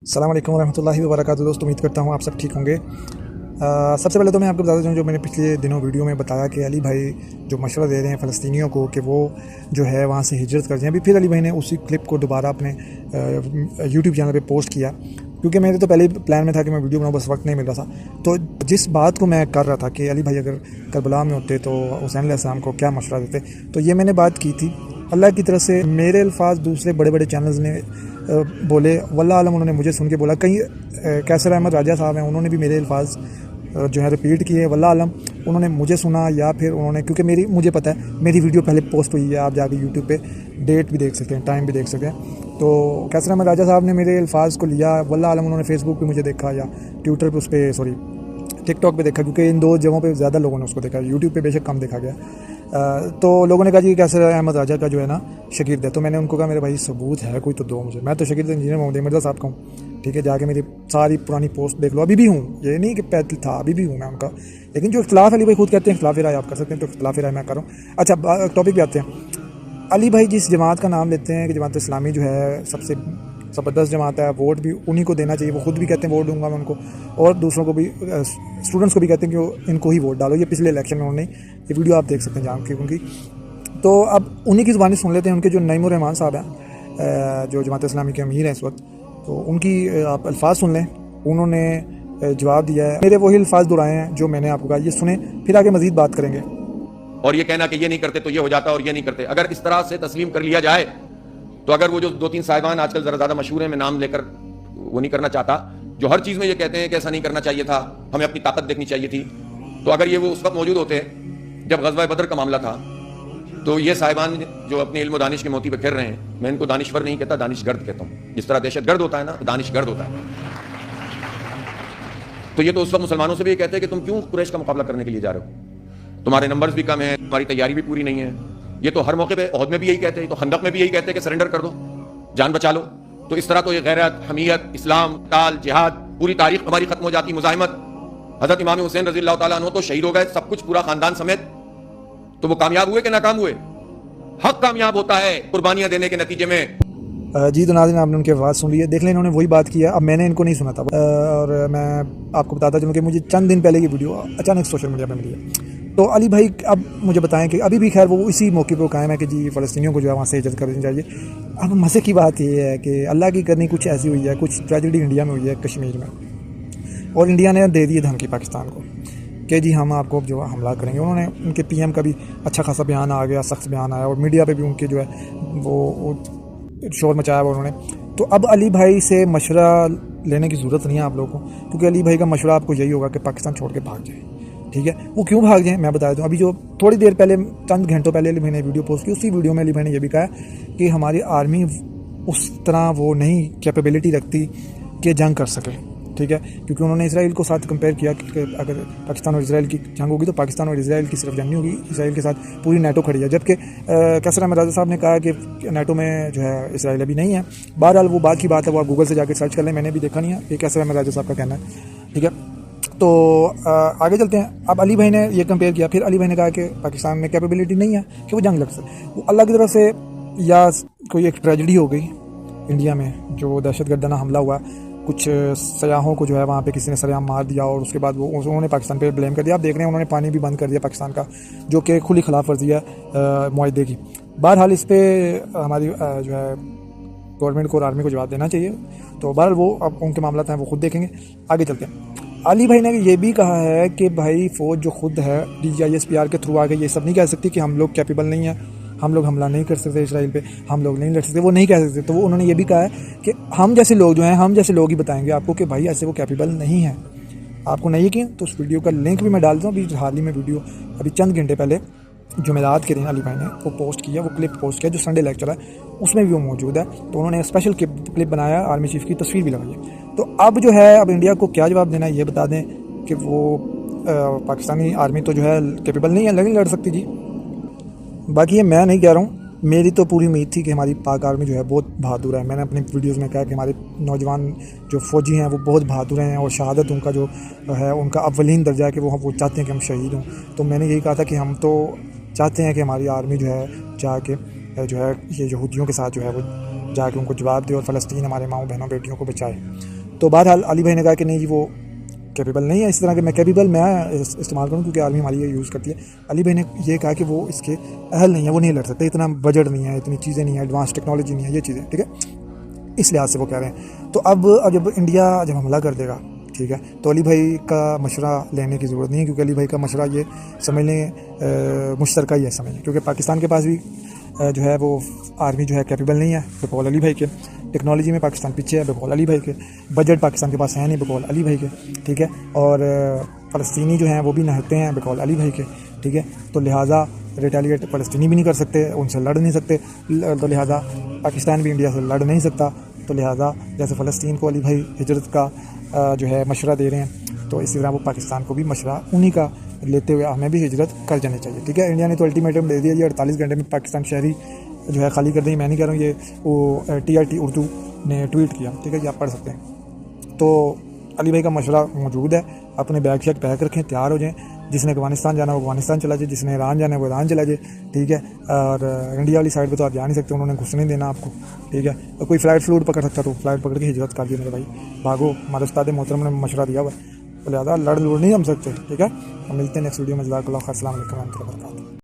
अस्सलाम वालेकुम रहमतुल्लाहि व बरकातुहू। दोस्त, उम्मीद करता हूँ आप सब ठीक होंगे। सबसे पहले तो मैं आपको बताता हूँ, जो मैंने पिछले दिनों वीडियो में बताया कि अली भाई जो मशवरा दे रहे हैं फ़लस्तीनियों को कि वो जो है वहाँ से हिजरत कर जाएँ। अभी फिर अली भाई ने उसी क्लिप को दोबारा अपने यूट्यूब चैनल पे पोस्ट किया, क्योंकि मेरे तो पहले ही प्लान में था कि मैं वीडियो बनाऊँ, बस वक्त नहीं मिल रहा था। तो जिस बात को मैं कर रहा था कि अली भाई अगर करबला में होते तो हुसैन अलैहिस्सलाम को क्या मशवरा देते, तो ये मैंने बात की थी। अल्लाह की तरफ से मेरे अल्फाज दूसरे बड़े बड़े चैनल्स ने बोले, वल्लाह आलम उन्होंने मुझे सुन के बोला। कहीं कैसर अहमद राजा साहब हैं, उन्होंने भी मेरे अल्फाज जो है रिपीट किए। वल्लाह आलम उन्होंने मुझे सुना या फिर उन्होंने, क्योंकि मुझे पता है मेरी वीडियो पहले पोस्ट हुई है, आप जाके यूट्यूब पे डेट भी देख सकते हैं, टाइम भी देख सकते हैं। तो कैसर अहमद राजा साहब ने मेरे अल्फाज को लिया। वल्लाह आलम उन्होंने फेसबुक पे मुझे देखा या ट्विटर पे, उस पर सॉरी टिकटॉक पे देखा, क्योंकि इन दो जगहों पे ज़्यादा लोगों ने उसको देखा, यूट्यूब पे बेशक कम देखा गया। तो लोगों ने कहा जी कैसर अहमद राजा का जो है ना शागिर्द है। तो मैंने उनको कहा मेरे भाई सबूत है कोई तो दो मुझे, मैं तो शागिर्द इंजीनियर मोहम्मद मिर्ज़ा साहब का हूँ, ठीक है। जाके मेरी सारी पुरानी पोस्ट देख लो, अभी भी हूँ, ये नहीं कि पहले था, अभी भी हूँ मैं उनका। लेकिन जो इख्तिलाफ अली भाई खुद कहते हैं इख्तिलाफ राय आप कर सकते हैं, तो इख्तिलाफ राय मैं कर रहा हूँ। अच्छा, टॉपिक पे आते हैं। अली भाई जिस जमात का नाम लेते हैं कि जमात इस्लामी जो है सबसे ज़बरदस्त जमात है, वोट भी उन्हीं को देना चाहिए, वो खुद भी कहते हैं वोट दूंगा मैं उनको, और दूसरों को भी, स्टूडेंट्स को भी कहते हैं कि इनको ही वोट डालो। ये पिछले इलेक्शन में उन्होंने, ये वीडियो आप देख सकते हैं जान के उनकी। तो अब उन्हीं की ज़ुबानी सुन लेते हैं। उनके जो नईमुर रहमान साहब हैं, जो जमात इस्लामी के अमीर हैं इस वक्त, तो उनकी आप अल्फाज सुन लें। उन्होंने जवाब दिया है, मेरे वही अल्फाज दोहराए हैं जो मैंने आपको कहा, ये सुने, फिर आगे मज़ीद बात करेंगे। और ये कहना कि ये नहीं करते तो ये हो जाता और ये नहीं करते, अगर इस तरह से तस्लीम कर लिया जाए तो अगर वो जो दो तीन साहिबान आजकल ज़रा ज़्यादा मशहूर हैं, मैं नाम लेकर वो नहीं करना चाहता, जो हर चीज़ में ये कहते हैं कि ऐसा नहीं करना चाहिए था, हमें अपनी ताकत देखनी चाहिए थी, तो अगर ये वो उस वक्त मौजूद होते जब ग़ज़वा बदर का मामला था, तो ये साहिबान जो अपने इल्म दानिश के मोती पे फिर रहे हैं, मैं इनको दानिश्वर नहीं कहता, दानिशगर्द कहता हूँ। जिस तरह दहशत गर्द होता है ना, दानिशगर्द होता है। तो ये तो उस वक्त मुसलमानों से भी ये कहते हैं कि तुम क्यों कुरैश का मुकाबला करने के लिए जा रहे हो, तुम्हारे नंबर्स भी कम हैं, तुम्हारी तैयारी भी पूरी नहीं है। ये तो हर मौके पे, ओहद में भी यही कहते हैं, तो खंदक में भी यही कहते हैं कि सरेंडर कर दो, जान बचा लो। तो इस तरह तो ये गैरत, हमीयत, इस्लाम, ताल, जिहाद, पूरी तारीख हमारी खत्म हो जाती, मुजाहिमत। हजरत इमाम हुसैन रज़ी अल्लाह तआला अन्हु तो शहीद हो गए, सब कुछ, पूरा खानदान समेत। तो वो कामयाब हुए कि नाकाम हुए? हक कामयाब होता है कुर्बानियां देने के नतीजे में। जी, तो नाज़रीन आपने उनकी आवाज़ सुन ली है, देख लें इन्होंने वही बात किया। अब मैंने इनको नहीं सुना था, और मैं आपको बताता चलूँ कि मुझे चंद दिन पहले की वीडियो अचानक सोशल मीडिया पर मिली है। तो अली भाई अब मुझे बताएं कि अभी भी खैर वो इसी मौके पर कायम है कि जी फ़लस्तीनियों को जो है वहाँ से हिजरत कर देनी चाहिए। अब मज़े की बात ये है कि अल्लाह की करनी कुछ ऐसी हुई है, कुछ ट्रेजेडी इंडिया में हुई है, कश्मीर में, और इंडिया ने दे दी धमकी पाकिस्तान को कि जी हम आपको जो हमला करेंगे। उन्होंने, उनके पीएम का भी अच्छा खासा बयान आ गया, सख्त बयान आया, और मीडिया पे भी उनके जो है वो शोर मचाया हुआ उन्होंने। तो अब अली भाई से मशवरा लेने की ज़रूरत नहीं है आप लोगों को, क्योंकि अली भाई का मशवरा आपको यही होगा कि पाकिस्तान छोड़ के भाग जाए, ठीक है। वो क्यों भाग जाएँ मैं बता दूँ। अभी जो थोड़ी देर पहले, चंद घंटों पहले अली भाई ने वीडियो पोस्ट की, उसी वीडियो में अली भाई ने यह भी कहा कि हमारी आर्मी उस तरह वो नहीं कैपेबिलिटी रखती कि जंग कर सके, ठीक है। क्योंकि उन्होंने इसराइल को साथ कंपेयर किया कि अगर पाकिस्तान और इसराइल की जंग होगी तो पाकिस्तान और इसराइल की सिर्फ जंग नहीं होगी, इसराइल के साथ पूरी नेटो खड़ी है। जबकि कैसर अहमद राजा साहब ने कहा कि नेटो में जो है इसराइल अभी नहीं है। बहरहाल वो बात की बात है, वो आप गूगल से जाकर सर्च कर लें, मैंने भी देखा नहीं है, ये कैसर अहमद राजा साहब का कहना है, ठीक है। तो आगे चलते हैं। अब अली भाई ने ये कंपेयर किया, फिर अली भाई ने कहा कि पाकिस्तान में कैपेबिलिटी नहीं है कि वो जंग लड़ सके। वो अल्लाह की तरफ से या कोई एक ट्रेजेडी हो गई इंडिया में, जो दहशतगर्दाना हमला हुआ, कुछ सयाहों को जो है वहाँ पे किसी ने सरेआम मार दिया, और उसके बाद वो उन्होंने पाकिस्तान पे ब्लेम कर दिया। आप देख रहे हैं उन्होंने पानी भी बंद कर दिया पाकिस्तान का, जो कि खुली खिलाफ वर्जी है मुआहदे की। बहरहाल इस पर हमारी जो है गवर्नमेंट को और आर्मी को जवाब देना चाहिए। तो बहरहाल वो अब उनके मामला हैं, वो खुद देखेंगे। आगे चलते हैं। अली भाई ने ये भी कहा है कि भाई फ़ौज जो खुद है DGISPR के थ्रू आगे ये सब नहीं कह सकती कि हम लोग कैपेबल नहीं हैं, हम लोग हमला नहीं कर सकते इसराइल पे, हम लोग नहीं लड़ सकते, वो नहीं कह सकते। तो वो उन्होंने ये भी कहा है कि हम जैसे लोग जो हैं, हम जैसे लोग ही बताएंगे आपको कि भाई ऐसे वो कैपेबल नहीं है। आपको नहीं यकीन तो उस वीडियो का लिंक भी मैं डाल दूँ। अभी हाल ही में वीडियो, अभी चंद घंटे पहले जुमेरात के दिन अली भाई ने वो पोस्ट किया, वो क्लिप पोस्ट किया जो संडे लेक्चर है, उसमें भी वो मौजूद है। तो उन्होंने स्पेशल क्लिप बनाया, आर्मी चीफ की तस्वीर भी लगाई है। तो अब जो है, अब इंडिया को क्या जवाब देना है ये बता दें कि वो पाकिस्तानी आर्मी तो जो है कैपेबल नहीं है, नहीं लड़ सकती जी। बाकी ये मैं नहीं कह रहा हूँ, मेरी तो पूरी उम्मीद थी कि हमारी पाक आर्मी जो है बहुत बहादुर है। मैंने अपनी वीडियोस में कहा कि हमारे नौजवान जो फ़ौजी हैं वो बहुत बहादुर हैं, और शहादत उनका जो है उनका अव्वलीन दर्जा है कि वो चाहते हैं कि हम शहीद हों। तो मैंने यही कहा था कि हम तो चाहते हैं कि हमारी आर्मी जो है जाके जो है ये यहूदियों के साथ जो है वो जाके उनको जवाब दे और फ़लस्तीन हमारे माँओं बहनों बेटियों को बचाए। تو بہرحال علی بھائی نے کہا کہ نہیں جی وہ کیپیبل نہیں ہے اس طرح کہ میں کیپیبل میں استعمال کروں کیونکہ آرمی ہماری یہ یوز کرتی ہے. علی بھائی نے یہ کہا کہ وہ اس کے اہل نہیں ہے, وہ نہیں لڑ سکتے, اتنا بجٹ نہیں ہے, اتنی چیزیں نہیں ہیں, ایڈوانس ٹیکنالوجی نہیں ہے, یہ چیزیں ٹھیک ہے, اس لحاظ سے وہ کہہ رہے ہیں. تو اب جب انڈیا جب حملہ کر دے گا ٹھیک ہے تو علی بھائی کا مشورہ لینے کی ضرورت نہیں ہے, کیونکہ علی بھائی کا مشورہ یہ سمجھ لیں مشترکہ ہی ہے سمجھ لیں, کیونکہ پاکستان کے پاس بھی جو ہے وہ آرمی جو ہے کیپیبل نہیں ہے بقول علی بھائی کے, ٹیکنالوجی میں پاکستان پیچھے ہے بقول علی بھائی کے, بجٹ پاکستان کے پاس ہے نہیں بقول علی بھائی کے ٹھیک ہے, اور فلسطینی جو ہیں وہ بھی نہتے ہیں بقول علی بھائی کے ٹھیک ہے. تو لہٰذا ریٹیلیٹ فلسطینی بھی نہیں کر سکتے, ان سے لڑ نہیں سکتے, تو لہٰذا پاکستان بھی انڈیا سے لڑ نہیں سکتا. تو لہٰذا جیسے فلسطین کو علی بھائی ہجرت کا جو ہے مشورہ دے رہے ہیں, تو اسی طرح وہ پاکستان کو بھی مشورہ انہی کا لیتے ہوئے ہمیں بھی ہجرت کر جانی چاہیے ٹھیک ہے. انڈیا نے تو الٹیمیٹم دے دیا, یہ 48 گھنٹے میں پاکستان شہری جو ہے خالی کر دیں. میں نہیں کہہ رہا ہوں, یہ وہ TRT اردو نے ٹویٹ کیا ٹھیک ہے, یہ آپ پڑھ سکتے ہیں. تو علی بھائی کا مشورہ موجود ہے, اپنے بیگ شیگ پیک رکھیں, تیار ہو جائیں. جس نے افغانستان جانا ہے وہ افغانستان چلا جائے, جس نے ایران جانا ہے وہ ایران چلا جائے ٹھیک ہے. اور انڈیا والی سائڈ پہ تو آپ جا نہیں سکتے, انہوں نے گھسنے دینا آپ کو ٹھیک ہے. کوئی فلائٹ فلوٹ پکڑ سکتا تو فلائٹ پکڑ کے ہجرت کر دی میرے بھائی, بھاگو. ہمارے استاد محترم نے مشورہ دیا ہوا ہے, تو لہٰذا لڑ نہیں ہم سکتے ٹھیک ہے. ہم ملتے ہیں نیکسٹ ویڈیو میں. جزاک اللہ خیر, السلام علیکم و رحمۃ اللہ وبرکاتہ.